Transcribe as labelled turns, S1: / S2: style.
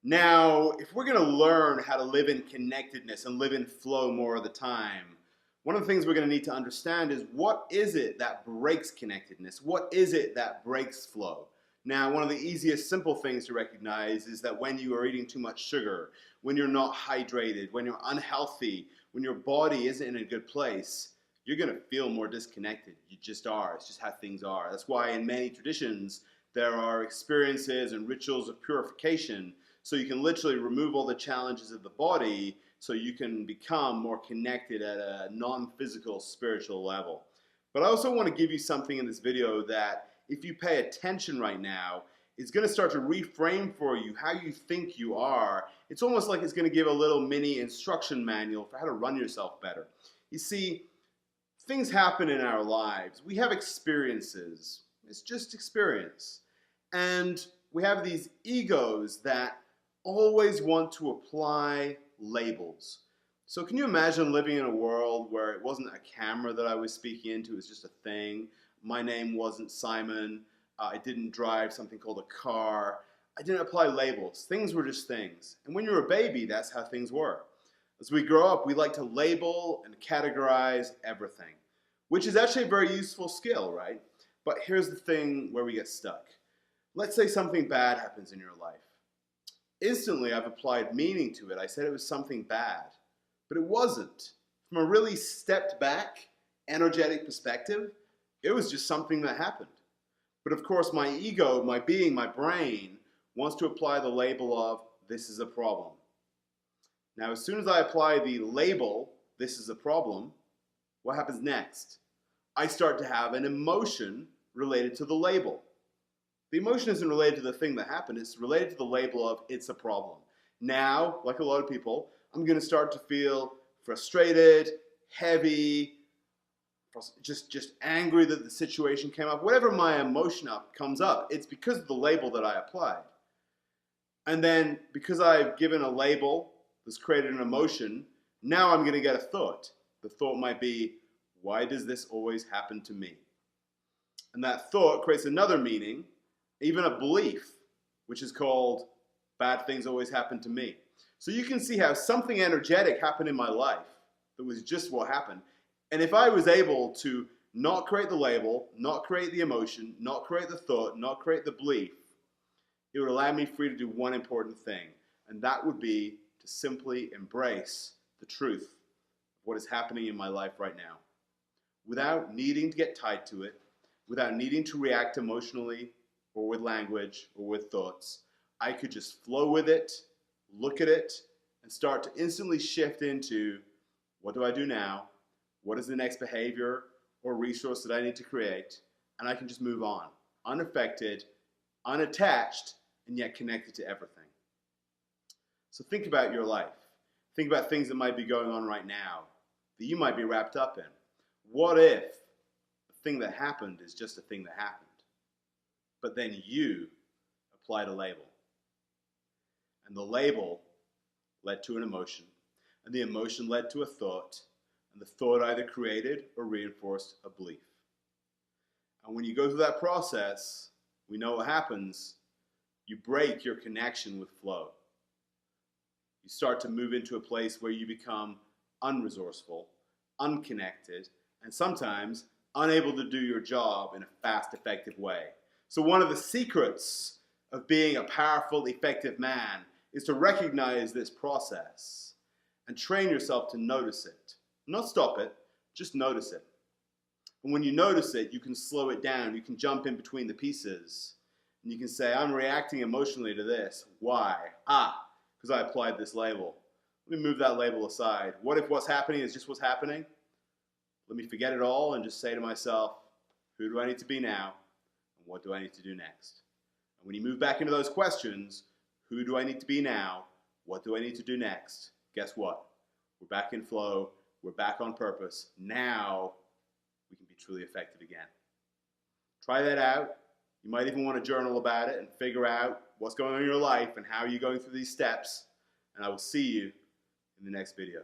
S1: Now, if we're going to learn how to live in connectedness and live in flow more of the time, one of the things we're going to need to understand is what is it that breaks connectedness? What is it that breaks flow? Now, one of the easiest simple things to recognize is that when you are eating too much sugar, when you're not hydrated, when you're unhealthy, when your body isn't in a good place, you're going to feel more disconnected. You just are. It's just how things are. That's why in many traditions there are experiences and rituals of purification, so you can literally remove all the challenges of the body so you can become more connected at a non-physical spiritual level. But I also want to give you something in this video that if you pay attention right now, it's going to start to reframe for you how you think you are. It's almost like it's going to give a little mini instruction manual for how to run yourself better. You see, things happen in our lives. We have experiences. It's just experience. And we have these egos that always want to apply labels. So can you imagine living in a world where it wasn't a camera that I was speaking into, it was just a thing. My name wasn't Simon. I didn't drive something called a car. I didn't apply labels. Things were just things. And when you're a baby, that's how things were. As we grow up, we like to label and categorize everything, which is actually a very useful skill, right? But here's the thing where we get stuck. Let's say something bad happens in your life. Instantly, I've applied meaning to it. I said it was something bad, but it wasn't. From a really stepped back, energetic perspective, it was just something that happened. But of course, my ego, my being, my brain, wants to apply the label of, this is a problem. Now, as soon as I apply the label, this is a problem, what happens next? I start to have an emotion related to the label. The emotion isn't related to the thing that happened, it's related to the label of, it's a problem. Now, like a lot of people, I'm going to start to feel frustrated, heavy, just angry that the situation came up. Whatever my emotion comes up, it's because of the label that I applied. And then, because I've given a label that's created an emotion, now I'm going to get a thought. The thought might be, why does this always happen to me? And that thought creates another meaning, even a belief, which is called, bad things always happen to me. So you can see how something energetic happened in my life that was just what happened. And if I was able to not create the label, not create the emotion, not create the thought, not create the belief, it would allow me free to do one important thing, and that would be to simply embrace the truth of what is happening in my life right now. Without needing to get tied to it, without needing to react emotionally or with language or with thoughts, I could just flow with it, look at it, and start to instantly shift into, what do I do now? What is the next behavior or resource that I need to create? And I can just move on, unaffected, unattached, and yet connected to everything. So think about your life. Think about things that might be going on right now that you might be wrapped up in. What if the thing that happened is just a thing that happened, but then you applied a label? And the label led to an emotion, and the emotion led to a thought, and the thought either created or reinforced a belief. And when you go through that process, we know what happens. You break your connection with flow. You start to move into a place where you become unresourceful, unconnected, and sometimes unable to do your job in a fast, effective way. So one of the secrets of being a powerful, effective man is to recognize this process and train yourself to notice it. Not stop it, just notice it. And when you notice it, you can slow it down. You can jump in between the pieces. And you can say, I'm reacting emotionally to this. Why? Because I applied this label. Let me move that label aside. What if what's happening is just what's happening? Let me forget it all and just say to myself, who do I need to be now? And what do I need to do next? And when you move back into those questions, who do I need to be now? What do I need to do next? Guess what? We're back in flow. We're back on purpose. Now we can be truly effective again. Try that out. You might even want to journal about it and figure out what's going on in your life and how you're going through these steps. And I will see you in the next video.